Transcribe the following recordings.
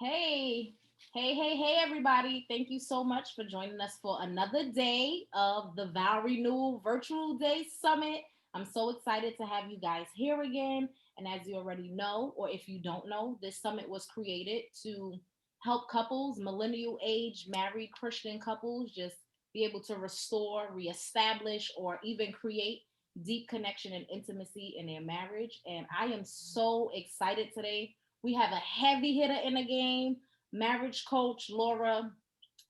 Hey, hey, everybody. Thank you so much for joining us for another day of the Vow Renewal Virtual Day Summit. I'm so excited to have you guys here again. And as you already know, or if you don't know, this summit was created to help couples, millennial age, married Christian couples, just be able to restore, reestablish, or even create deep connection and intimacy in their marriage. And I am so excited today. We have a heavy hitter in the game. Marriage coach Laura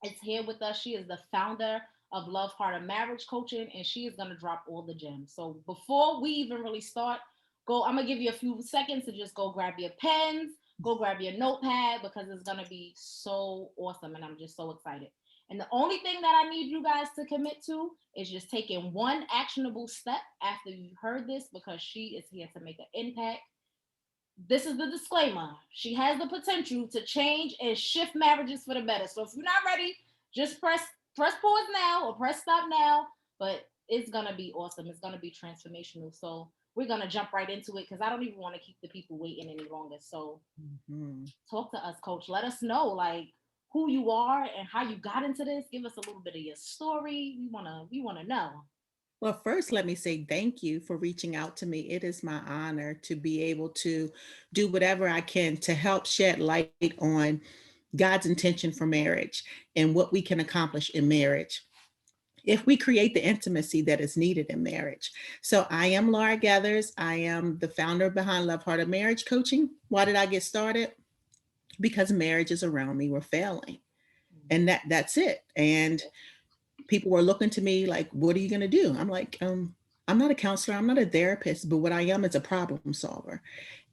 is here with us. She is the founder of Love Heart of Marriage Coaching, and she is going to drop all the gems. So before we even really start, I'm going to give you a few seconds to just go grab your pens, go grab your notepad, because it's going to be so awesome, and I'm just so excited. And the only thing that I need you guys to commit to is just taking one actionable step after you heard this, because she is here to make an impact. This is the disclaimer. She has the potential to change and shift marriages for the better. So if you're not ready, just press pause now or press stop now. But it's gonna be awesome. It's gonna be transformational. So we're gonna jump right into it because I don't even want to keep the people waiting any longer. So Mhm. talk to us, coach. Let us know like who you are and how you got into this. Give us a little bit of your story. We wanna know. Well, first, let me say thank you for reaching out to me. It is my honor to be able to do whatever I can to help shed light on God's intention for marriage and what we can accomplish in marriage if we create the intimacy that is needed in marriage. So, I am Laura Gathers. I am the founder behind Love Heart of Marriage Coaching. Why did I get started? Because marriages around me were failing. And that's it. And people were looking to me like, what are you going to do? I'm like, I'm not a counselor, I'm not a therapist, but what I am is a problem solver.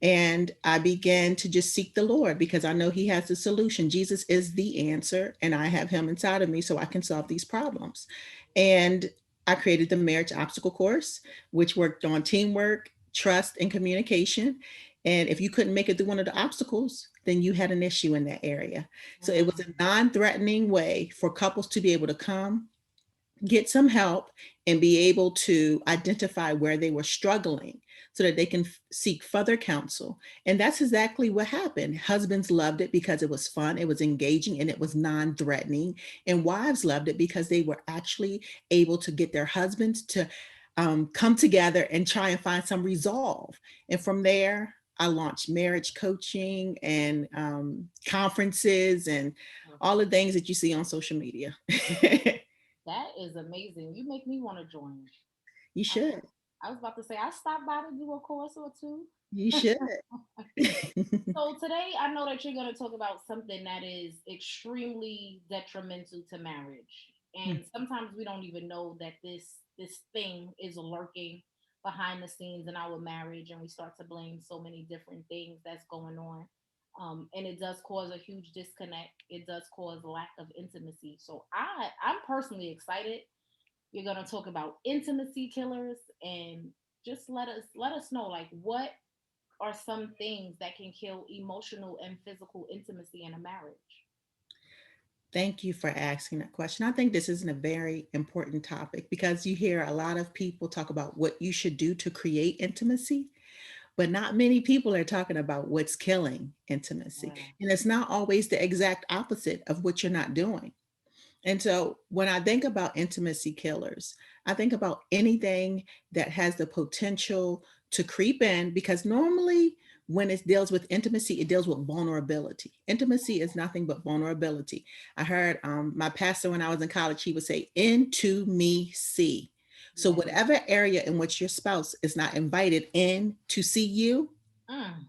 And I began to just seek the Lord because I know He has the solution. Jesus is the answer, and I have Him inside of me so I can solve these problems. And I created the marriage obstacle course, which worked on teamwork, trust, and communication. And if you couldn't make it through one of the obstacles, then you had an issue in that area. So it was a non threatening way for couples to be able to come get some help and be able to identify where they were struggling so that they can seek further counsel. And that's exactly what happened. Husbands loved it because it was fun, it was engaging, and it was non threatening. And wives loved it because they were actually able to get their husbands to come together and try and find some resolve. And from there, I launched marriage coaching and conferences and all the things that you see on social media. That is amazing. You make me want to join. You I, should. I was about to say I stopped by to do a course or two. You should. So today I know that you're going to talk about something that is extremely detrimental to marriage. And sometimes we don't even know that this thing is lurking behind the scenes in our marriage, and we start to blame so many different things that's going on. And it does cause a huge disconnect. It does cause lack of intimacy. So I'm personally excited. You're going to talk about intimacy killers, and just let us know like what are some things that can kill emotional and physical intimacy in a marriage. Thank you for asking that question. I think this is a very important topic because you hear a lot of people talk about what you should do to create intimacy, but not many people are talking about what's killing intimacy. Yeah. And it's not always the exact opposite of what you're not doing. And so when I think about intimacy killers, I think about anything that has the potential to creep in because normally when it deals with intimacy, it deals with vulnerability. Intimacy is nothing but vulnerability. I heard my pastor when I was in college, he would say, into me, see. So, Yeah. whatever area in which your spouse is not invited in to see you, Mm.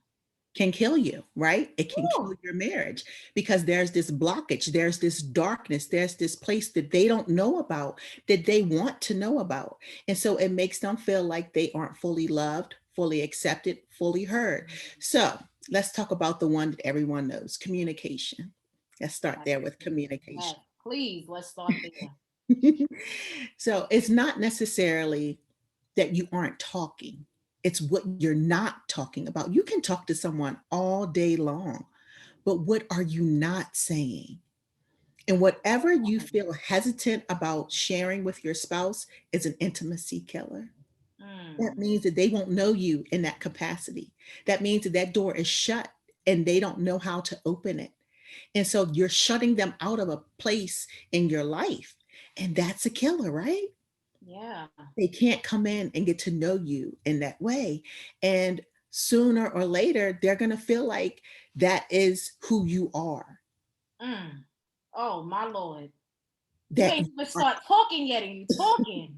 can kill you, right? It can kill Woo. your marriage because there's this blockage, there's this darkness, there's this place that they don't know about that they want to know about. And so it makes them feel like they aren't fully loved, fully accepted, fully heard. So let's talk about the one that everyone knows, communication. Let's start there with Yes, communication. please, let's start there. So it's not necessarily that you aren't talking. It's what you're not talking about. You can talk to someone all day long, but what are you not saying? And whatever you feel hesitant about sharing with your spouse is an intimacy killer. That Mm. means that they won't know you in that capacity. That means that that door is shut and they don't know how to open it. And so you're shutting them out of a place in your life. And that's a killer, right? Yeah. They can't come in and get to know you in that way. And sooner or later, they're going to feel like that is who you are, Mm. Oh my Lord. You that ain't even start talking yet and you talking.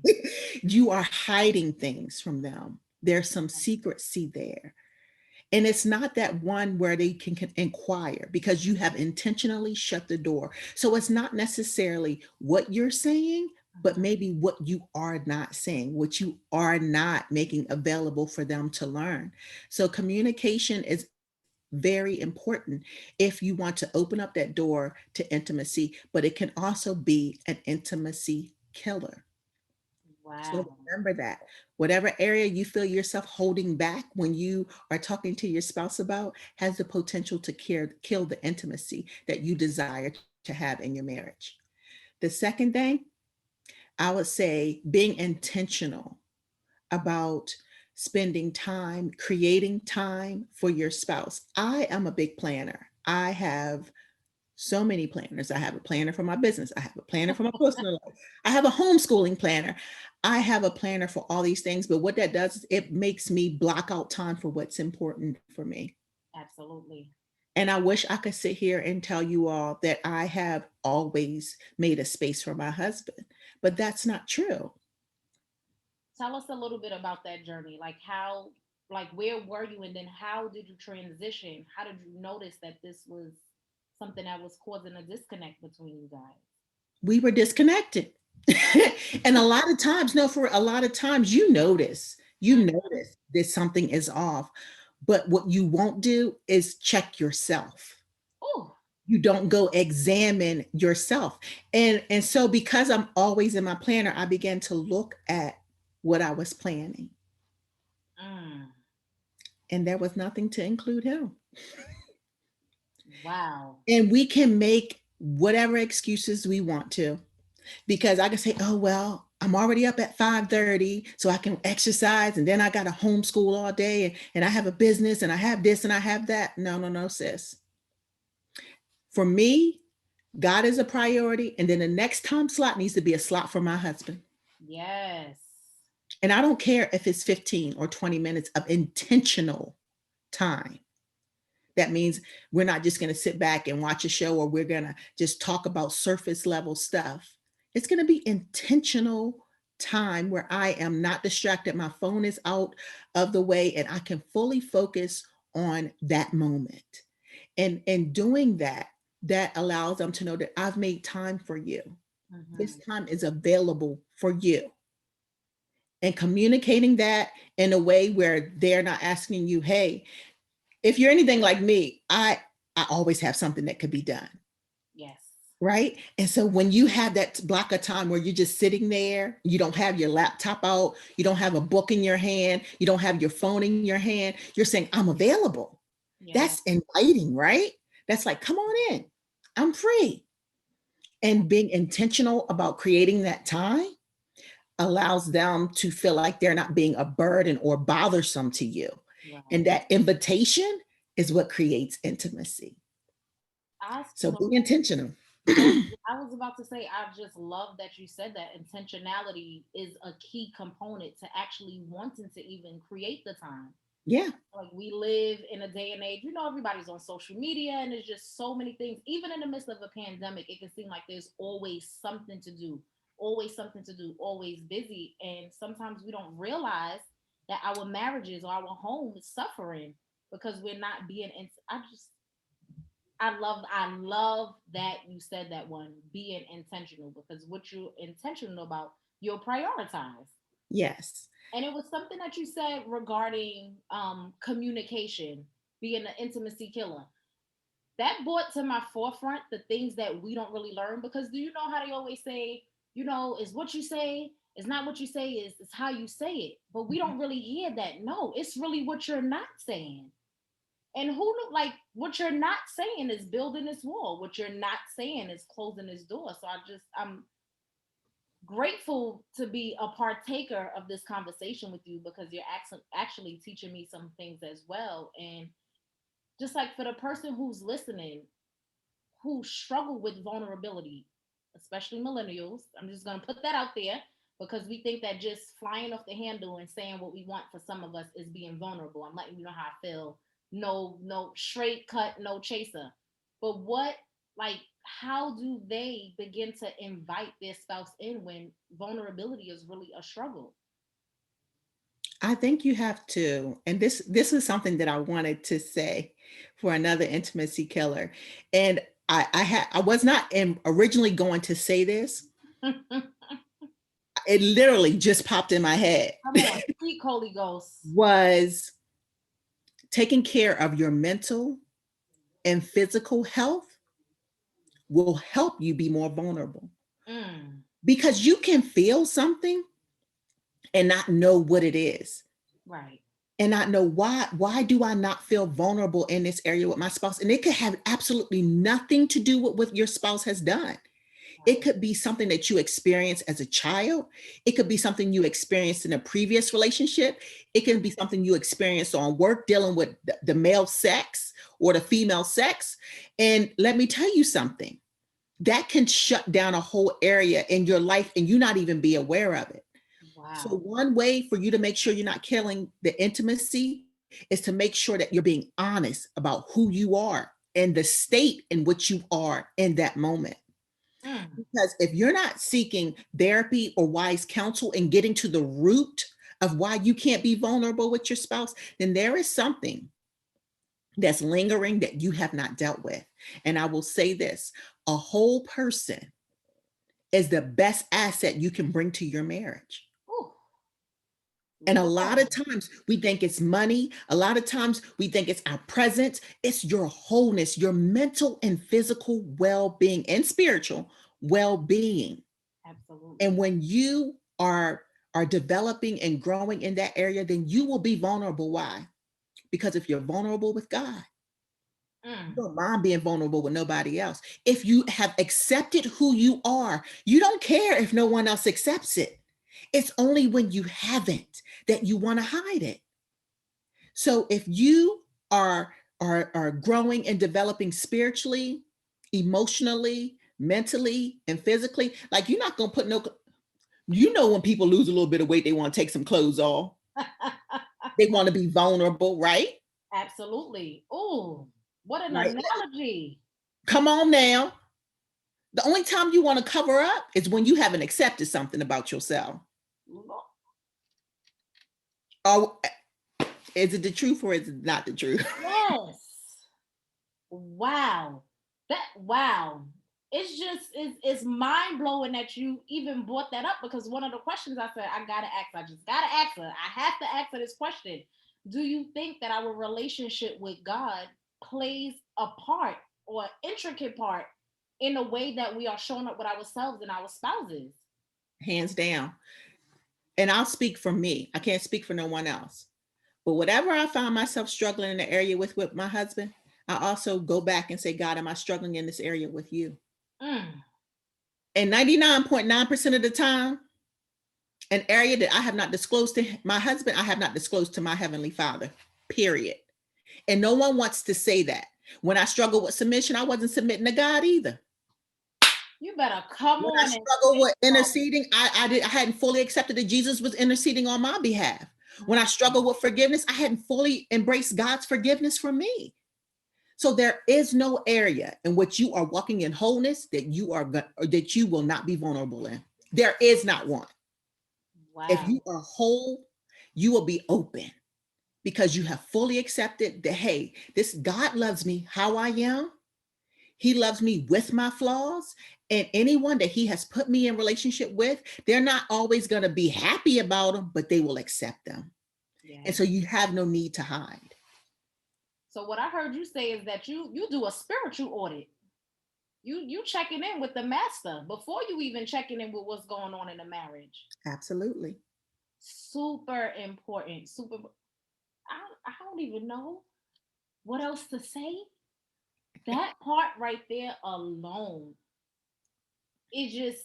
you are hiding things from them. There's some secrecy there. And it's not that one where they can inquire because you have intentionally shut the door. So it's not necessarily what you're saying, but Mhm. maybe what you are not saying, what you are not making available for them to learn. So communication is very important if you want to open up that door to intimacy, but it can also be an intimacy killer. So Wow. remember that whatever area you feel yourself holding back when you are talking to your spouse about has the potential to kill the intimacy that you desire to have in your marriage. The second thing, I would say being intentional about spending time, creating time for your spouse. I am a big planner. I have so many planners. I have a planner for my business. I have a planner for my personal life. I have a homeschooling planner. I have a planner for all these things. But what that does is it makes me block out time for what's important for me. Absolutely. And I wish I could sit here and tell you all that I have always made a space for my husband, but that's not true. Tell us a little bit about that journey. Like how, like where were you and then how did you transition? How did you notice that this was something that was causing a disconnect between you guys? We were disconnected. And a lot of times, no, for a lot of times, you Mhm. notice that something is off. But what you won't do is check yourself. Oh, You don't go examine yourself. And so because I'm always in my planner, I began to look at what I was planning. mm, And there was nothing to include him. wow. And we can make whatever excuses we want to, because I can say, oh, well, I'm already up at 5:30, so I can exercise, and then I got to homeschool all day, and I have a business, and I have this, and I have that. No, no, no, sis. For me, God is a priority, and then the next time slot needs to be a slot for my husband. Yes. And I don't care if it's 15 or 20 minutes of intentional time. That means we're not just going to sit back and watch a show, or we're going to just talk about surface level stuff. It's going to be intentional time where I am not distracted. My phone is out of the way and I can fully focus on that moment. And in doing that, that allows them to know that I've made time for you. This Hmm. time is available for you. And communicating that in a way where they're not asking you, hey, if you're anything like me, I always have something that could be done, Yes. right? And so when you have that block of time where you're just sitting there, you don't have your laptop out, you don't have a book in your hand, you don't have your phone in your hand, you're saying, I'm available. Yeah. That's inviting, right? That's like, come on in. I'm free. And being intentional about creating that time allows them to feel like they're not being a burden or bothersome to you. And Right. that invitation is what creates intimacy. I, So you be know, intentional. I, I was about to say, I just love that you said that intentionality is a key component to actually wanting to even create the time. Yeah. Like we live in a day and age, everybody's on social media and there's just so many things. Even in the midst of a pandemic, it can seem like there's always something to do, always something to do, always busy. And sometimes we don't realize that our marriages or our home is suffering because we're not being in. I love that you said that one, being intentional, because what you're intentional about, you'll prioritize. Yes. And it was something that you said regarding communication being an intimacy killer. That brought to my forefront the things that we don't really learn, because do you know how they always say, is what you say, it's not what you say, is it's how you say it. But we don't really hear that. No, it's really what you're not saying. And who knew, like, what you're not saying is building this wall. What you're not saying is closing this door. So I'm grateful to be a partaker of this conversation with you, because you're actually teaching me some things as well. And just like for the person who's listening, who struggle with vulnerability, especially millennials. I'm just going to put that out there because we think that just flying off the handle and saying what we want for some of us is being vulnerable. I'm letting you know how I feel. No straight cut, no chaser. But what, like, how do they begin to invite their spouse in when vulnerability is really a struggle? I think you have to, and this is something that I wanted to say for another intimacy killer. And I was not originally going to say this. Come It literally just popped in my head. on, speak, Holy Ghost. Was taking care of your mental and physical health will help you be more vulnerable, Mm, because you can feel something and not know what it is, right, and not know why do I not feel vulnerable in this area with my spouse. And it could have absolutely nothing to do with what your spouse has done. It right. could be something that you experienced as a child. It could be something you experienced in a previous relationship. It can be something you experienced on work dealing with the male sex or the female sex. And let me tell you something, that can shut down a whole area in your life and you not even be aware of it. So Wow. one way for you to make sure you're not killing the intimacy is to make sure that you're being honest about who you are and the state in which you are in that moment. Mm, Because if you're not seeking therapy or wise counsel and getting to the root of why you can't be vulnerable with your spouse, then there is something that's lingering that you have not dealt with. And I will say this, a whole person is the best asset you can bring to your marriage. ooh, And a lot of Lord. times we think it's money. A lot of times we think it's our presence. It's your wholeness, your mental and physical well being and spiritual well being. And Absolutely. when you are developing and growing in that area, then you will be vulnerable. Why? Because if you're vulnerable with God, you Mm, don't mind being vulnerable with nobody else. If you have accepted who you are, you don't care if no one else accepts it. It's only when you haven't that you want to hide it. So if you are growing and developing spiritually, emotionally, mentally, and physically, like you're not gonna put no, you know, when people lose a little bit of weight, they want to take some clothes off. They want to be vulnerable, right? absolutely. Ooh, what an Right. analogy. Come on now. The only time you want to cover up is when you haven't accepted something about yourself. Lo- Or is it the truth or is it not the truth? Yes. Wow. Wow. It's mind blowing that you even brought that up because one of the questions I said I gotta ask, I just gotta ask her. I have to ask her this question. Do you think that our relationship with God plays a part or intricate part in the way that we are showing up with ourselves and our spouses? Hands down. And I'll speak for me. I can't speak for no one else. But whatever I find myself struggling in the area with my husband, I also go back and say, God, am I struggling in this area with you? Mm, And 99.9% of the time, an area that I have not disclosed to my husband, I have not disclosed to my heavenly father, period. And no one wants to say that. When I struggle with submission, I wasn't submitting to God either. you better come When I on and struggle say with so. interceding, I hadn't fully accepted that Jesus was interceding on my behalf. When I Mm, struggle with forgiveness, I hadn't fully embraced God's forgiveness for me. So there is no area in which you are walking in wholeness that or that you will not be vulnerable in. There is not one. If wow. you are whole, you will be open because you have fully accepted that, hey, this God loves me how I am. He loves me with my flaws. And anyone that he has put me in relationship with, they're not always going to be happy about them, but they will accept them. And Yes. so you have no need to hide. So what I heard you say is that you do a spiritual audit. You checking in with the master before you even checking in with what's going on in the marriage. Absolutely. Super important. Super. I don't even know what else to say. That part right there alone, it just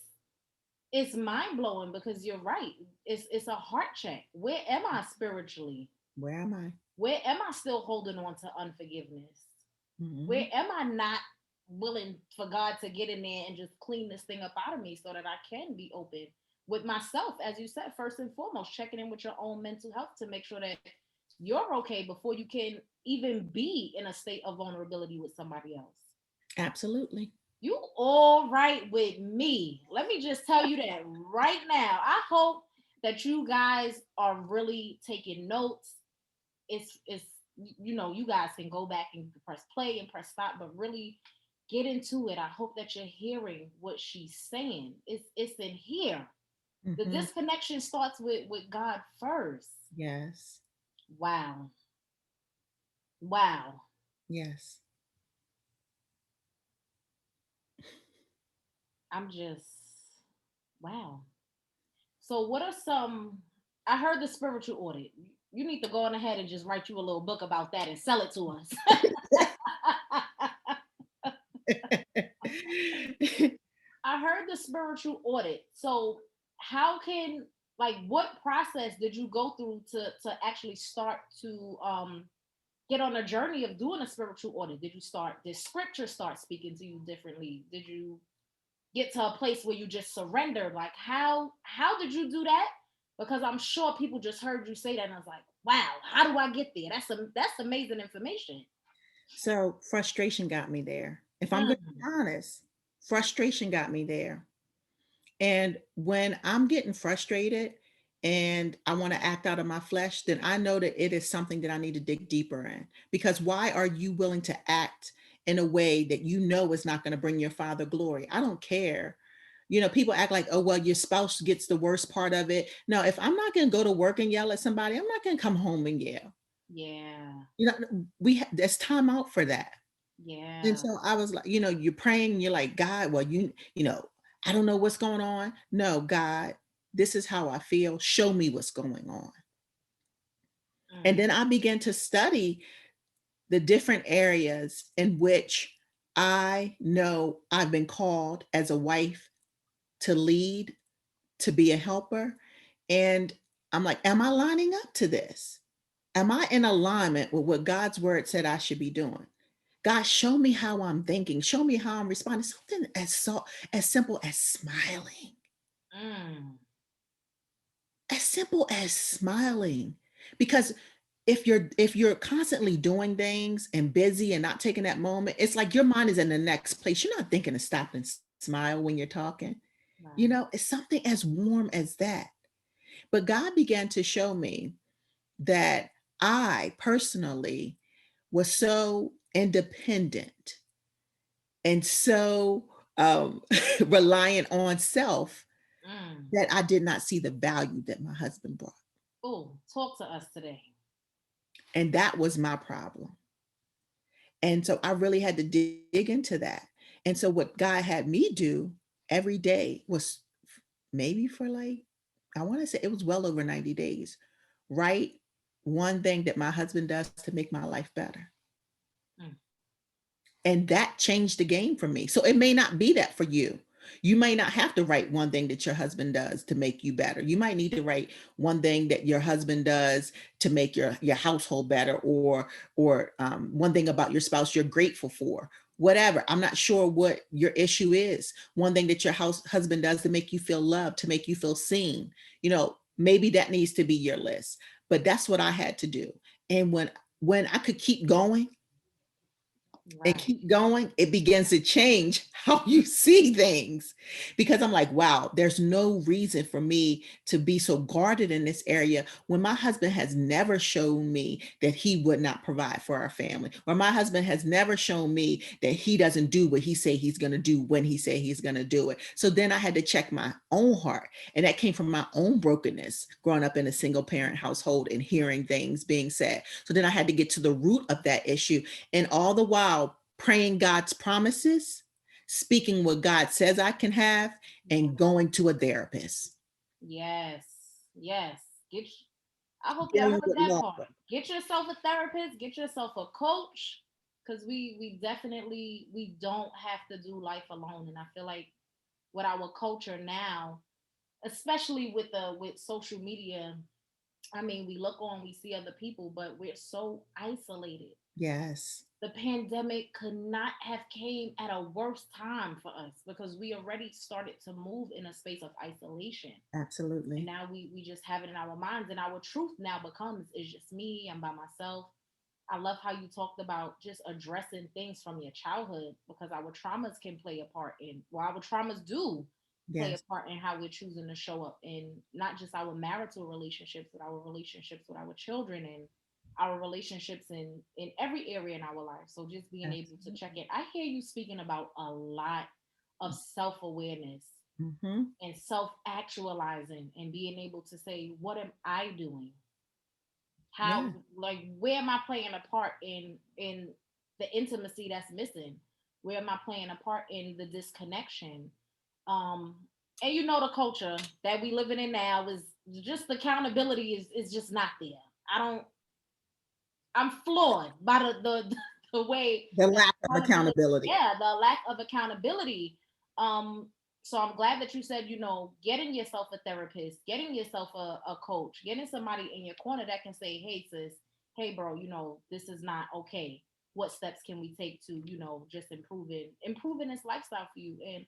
it's mind blowing because you're right. It's a heart check. Where am I spiritually? Where am I? Where am I still holding on to unforgiveness? Where Mhm. am I not willing for God to get in there and just clean this thing up out of me so that I can be open with myself, as you said, first and foremost, checking in with your own mental health to make sure that you're okay before you can even be in a state of vulnerability with somebody else. Absolutely. You all right with me. Let me just tell you that right now. I hope that you guys are really taking notes. It's you guys can go back and press play and press stop, but really get into it. I hope that you're hearing what she's saying. It's in here. The Hmm. disconnection starts with God first. Yes. Wow. Wow. Yes. I'm just wow. So what are some I heard the spiritual audit. You need to go on ahead and just write you a little book about that and sell it to us. I heard the spiritual audit. So how can like what process did you go through to actually start to get on a journey of doing a spiritual audit? Did scripture start speaking to you differently? Did you get to a place where you just surrender? Like how did you do that? Because I'm sure people just heard you say that and I was like, wow, how do I get there? That's amazing information. So frustration got me there. If I'm going to be Mm, honest, frustration got me there. And when I'm getting frustrated and I want to act out of my flesh, then I know that it is something that I need to dig deeper in. Because why are you willing to act in a way that you know is not going to bring your father glory? I don't care. People act like, oh, well, your spouse gets the worst part of it. No, if I'm not going to go to work and yell at somebody, I'm not going to come home and yell. yeah. There's time out for that. And Yeah. so I was like, you're praying, and you're like, God, well, I don't know what's going on. No, God, this is how I feel. Show me what's going on. And Mm, then I began to study the different areas in which I know I've been called as a wife to lead, to be a helper. And I'm like, am I lining up to this? Am I in alignment with what God's word said I should be doing? God, show me how I'm thinking. Show me how I'm responding. Something as simple as smiling. mm, As simple as smiling. Because if you're constantly doing things and busy and not taking that moment, it's like your mind is in the next place. You're not thinking to stop and smile when you're talking. right. It's something as warm as that. But God began to show me that I personally was so independent and so reliant on self Mm. that I did not see the value that my husband brought. Oh, talk to us today. And that was my problem. And so I really had to dig into that. And so what God had me do every day was maybe for like, I want to say it was well over 90 days, write one thing that my husband does to make my life better. Mm. And that changed the game for me. So it may not be that for you. You may not have to write one thing that your husband does to make you better. You might need to write one thing that your husband does to make your household better, or one thing about your spouse you're grateful for. Whatever. I'm not sure what your issue is. One thing that your husband does to make you feel loved, to make you feel seen. Maybe that needs to be your list. But that's what I had to do. And when I could keep going and Right. keep going, it begins to change how you see things. Because I'm like, wow, there's no reason for me to be so guarded in this area when my husband has never shown me that he would not provide for our family, or my husband has never shown me that he doesn't do what he say he's going to do when he say he's going to do it. So then I had to check my own heart, and that came from my own brokenness growing up in a single parent household and hearing things being said. So then I had to get to the root of that issue, and all the while praying God's promises, speaking what God says I can have, Yeah. and going to a therapist. Yes. Yes. I hope y'all Dealing heard with that law. part. Get yourself a therapist, get yourself a coach, because we definitely we don't have to do life alone. And I feel like with our culture now, especially with social media, I mean, we look on, we see other people, but we're so isolated. Yes. the pandemic could not have came at a worse time for us because we already started to move in a space of isolation. And Absolutely. now we just have it in our minds, and our truth now becomes, it's just me, I'm by myself. I love how you talked about just addressing things from your childhood, because our traumas can play a part in, well, our traumas do play a Yes. part in how we're choosing to show up in not just our marital relationships, but our relationships with our children, and our relationships in every area in our life. So just being able to check Absolutely. it. I hear you speaking about a lot of self-awareness Mm-hmm. and self-actualizing, and being able to say, what am I doing? How, Yeah. like, where am I playing a part in the intimacy that's missing? Where am I playing a part in the disconnection? um and the culture that we living in now is just, accountability is just not there. I don't I'm floored by the way The that lack of accountability, accountability. yeah, the lack of accountability. So I'm glad that you said, getting yourself a therapist, getting yourself a coach, getting somebody in your corner that can say, hey sis, hey bro, this is not okay. What steps can we take to, just improving this lifestyle for you? And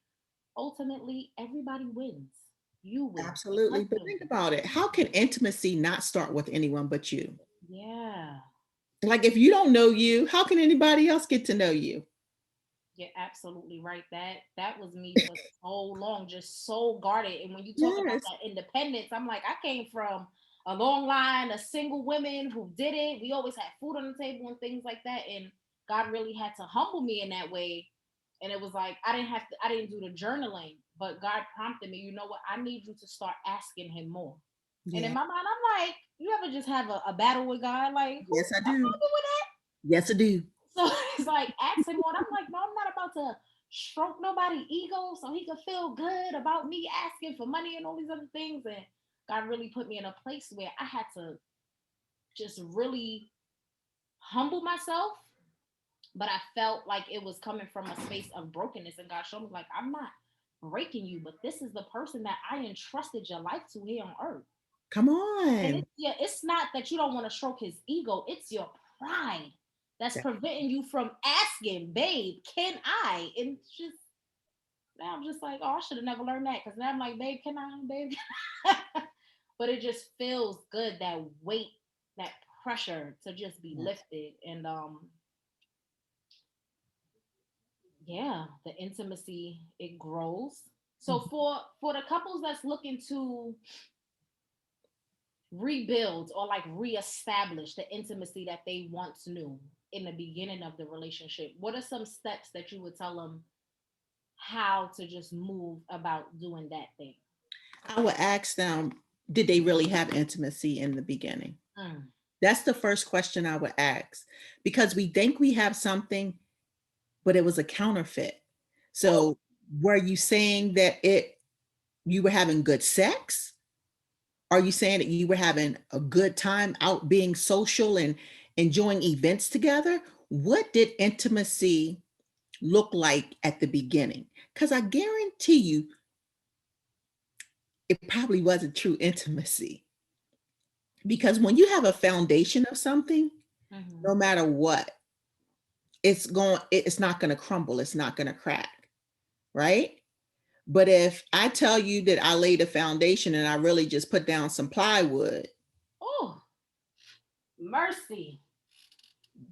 ultimately everybody wins. You win, your Absolutely. But husband think wins. about it. How can intimacy not start with anyone but you? Yeah. Like, if you don't know you, how can anybody else get to know you? You're absolutely right. That was me for so long, just so guarded. And when you talk about Yes. that independence, I'm like, I came from a long line of single women who did it. We always had food on the table and things like that. And God really had to humble me in that way. And it was like I didn't do the journaling, but God prompted me, you know what? I need you to start asking him more. And in Yeah. my mind, I'm like, you ever just have a battle with God? Like, who Yes, I I'm do. not doing that. Yes, I do. So it's like asking more. And I'm like, no, I'm not about to stroke nobody's ego so he could feel good about me asking for money and all these other things. And God really put me in a place where I had to just really humble myself. But I felt like it was coming from a space of brokenness. And God showed me, like, I'm not breaking you, but this is the person that I entrusted your life to here on earth. Come And on. it's not that you don't want to stroke his ego, it's your pride that's That- preventing you from asking, babe, can I? And it's just, now I'm just like, oh, I should have never learned that, because now I'm like, babe, can I, babe? But it just feels good, that weight, that pressure to just be Yes. lifted. And yeah, the intimacy, it grows. So Mhm. for the couples that's looking to rebuild or like reestablish the intimacy that they once knew in the beginning of the relationship, what are some steps that you would tell them how to just move about doing that thing? I would ask them, did they really have intimacy in the beginning? Mm. That's the first question I would ask, because we think we have something, but it was a counterfeit. Oh, So, were you saying that you were having good sex? Are you saying that you were having a good time out being social and enjoying events together? What did intimacy look like at the beginning? Because I guarantee you, it probably wasn't true intimacy. Because when you have a foundation of something, mm-hmm. no matter what, it's not going to crumble, it's not going to crack, right? But if I tell you that I laid a foundation and I really just put down some plywood, Oh, mercy.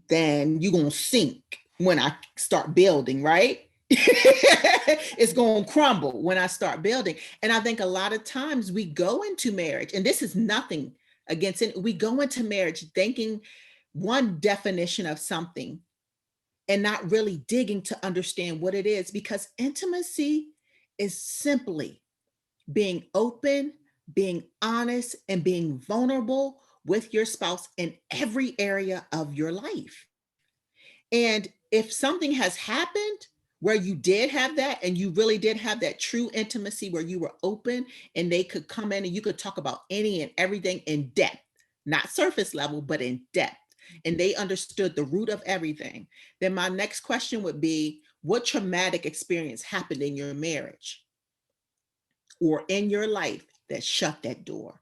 then you're going to sink when I start building, right? It's going to crumble when I start building. And I think a lot of times we go into marriage, and this is nothing against it, we go into marriage thinking one definition of something and not really digging to understand what it is, because intimacy is simply being open, being honest, and being vulnerable with your spouse in every area of your life. And if something has happened where you did have that and you really did have that true intimacy where you were open and they could come in and you could talk about any and everything in depth, not surface level, but in depth, and they understood the root of everything, then my next question would be, what traumatic experience happened in your marriage or in your life that shut that door?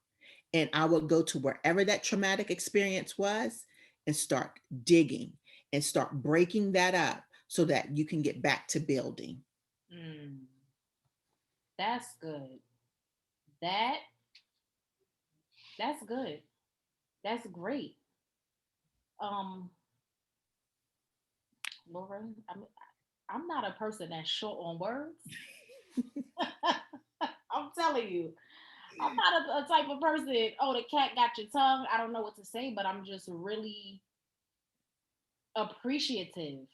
And I would go to wherever that traumatic experience was and start digging and start breaking that up so that you can get back to building. Mm, that's good. That that's good. That's great. Um, Lauren, I'm not a person that's short on words. I'm telling you, I'm not a type of person. Oh, the cat got your tongue. I don't know what to say, but I'm just really appreciative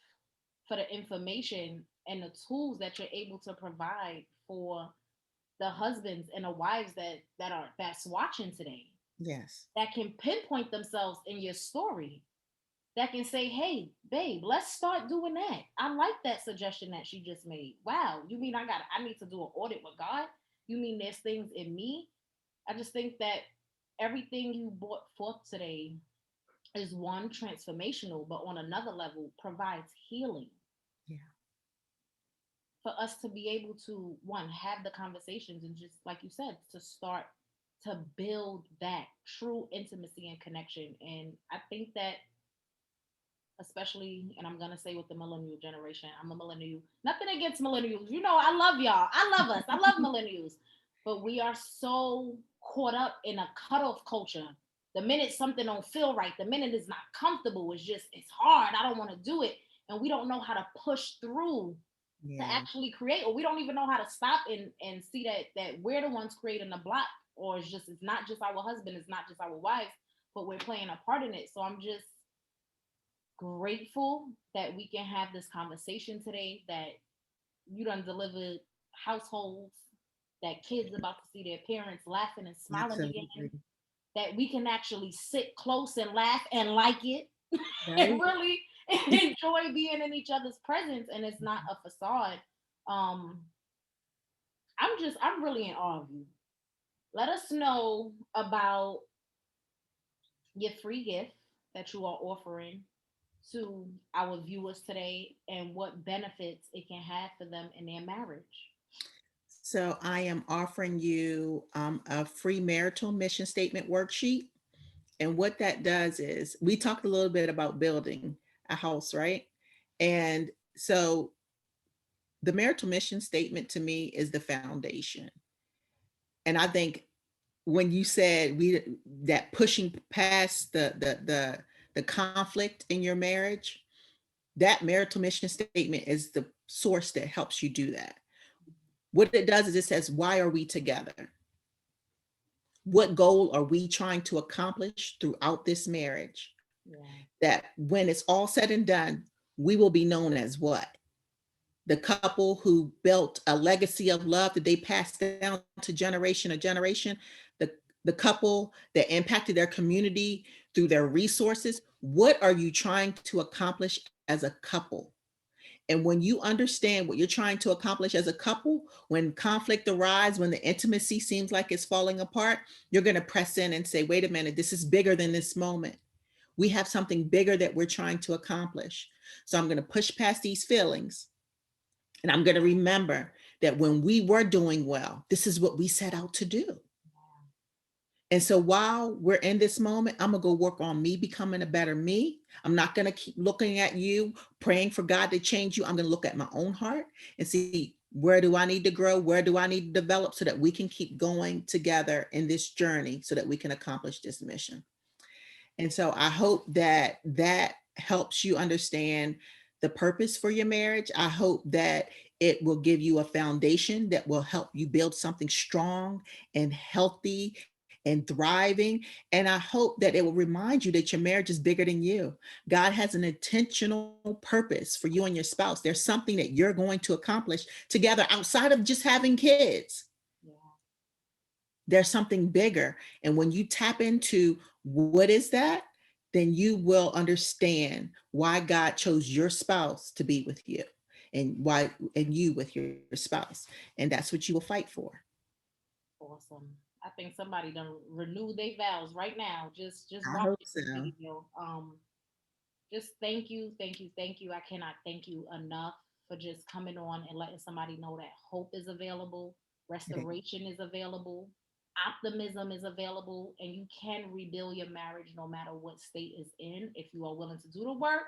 for the information and the tools that you're able to provide for the husbands and the wives that's watching today, Yes. that can pinpoint themselves in your story, that can say, hey babe, let's start doing that. I like that suggestion that she just made. Wow, you mean I need to do an audit with God? You mean there's things in me? I just think that everything you brought forth today is one, transformational, but on another level provides healing Yeah. for us to be able to, one, have the conversations and, just like you said, to start to build that true intimacy and connection. And I think that, especially, and I'm gonna say with the millennial generation, I'm a millennial. Nothing against millennials, I love y'all. I love us. I love millennials, but we are so caught up in a cutoff culture. The minute something don't feel right, the minute it's not comfortable, it's hard. I don't want to do it, and we don't know how to push through to Yeah. actually create, or we don't even know how to stop and see that we're the ones creating the block, or it's not just our husband, it's not just our wives, but we're playing a part in it. So I'm just grateful that we can have this conversation today, that you done delivered households, that kids about to see their parents laughing and smiling again, Absolutely. that we can actually sit close and laugh and like it and Right. really enjoy being in each other's presence, and it's not a facade. um I'm really in awe of you. Let us know about your free gift that you are offering to our viewers today, and what benefits it can have for them in their marriage. So I am offering you a free marital mission statement worksheet. And what that does is we talked a little bit about building a house, right? And so the marital mission statement to me is the foundation. And I think when you said we that pushing past the conflict in your marriage, that marital mission statement is the source that helps you do that. What it does is it says, why are we together? What goal are we trying to accomplish throughout this marriage? Yeah. That when it's all said and done, we will be known as what? The couple who built a legacy of love that they passed down to generation to generation, the the couple that impacted their community through their resources. What are you trying to accomplish as a couple? And when you understand what you're trying to accomplish as a couple, when conflict arises, when the intimacy seems like it's falling apart, you're going to press in and say, wait a minute, this is bigger than this moment. We have something bigger that we're trying to accomplish. So I'm going to push past these feelings, and I'm going to remember that when we were doing well, this is what we set out to do. And so while we're in this moment, I'm going to go work on me becoming a better me. I'm not going to keep looking at you, praying for God to change you. I'm going to look at my own heart and see, where do I need to grow? Where do I need to develop so that we can keep going together in this journey so that we can accomplish this mission? And so I hope that that helps you understand the purpose for your marriage. I hope that it will give you a foundation that will help you build something strong and healthy and thriving. And I hope that it will remind you that your marriage is bigger than you. God has an intentional purpose for you and your spouse. There's something that you're going to accomplish together outside of just having kids. Yeah. There's something bigger. And when you tap into what is that, then you will understand why God chose your spouse to be with you, and you with your spouse. And that's what you will fight for. Awesome. I think somebody done renew their vows right now. Just I hope watching so. this video. Just thank you, thank you, thank you. I cannot thank you enough for just coming on and letting somebody know that hope is available, restoration is available, optimism is available, and you can rebuild your marriage no matter what state is in if you are willing to do the work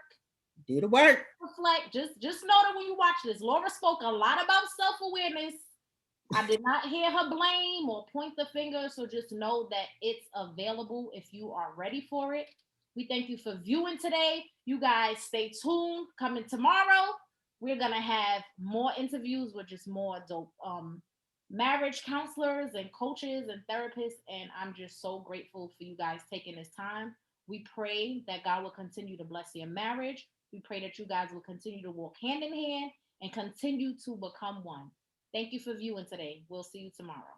Do the work. Reflect. Just know that when you watch this, Laura spoke a lot about self-awareness. I did not hear her blame or point the finger, so just know that it's available if you are ready for it. We thank you for viewing today. You guys stay tuned. Coming tomorrow, we're gonna have more interviews with just more dope marriage counselors and coaches and therapists. And I'm just so grateful for you guys taking this time. We pray that God will continue to bless your marriage. We pray that you guys will continue to walk hand in hand and continue to become one. Thank you for viewing today. We'll see you tomorrow.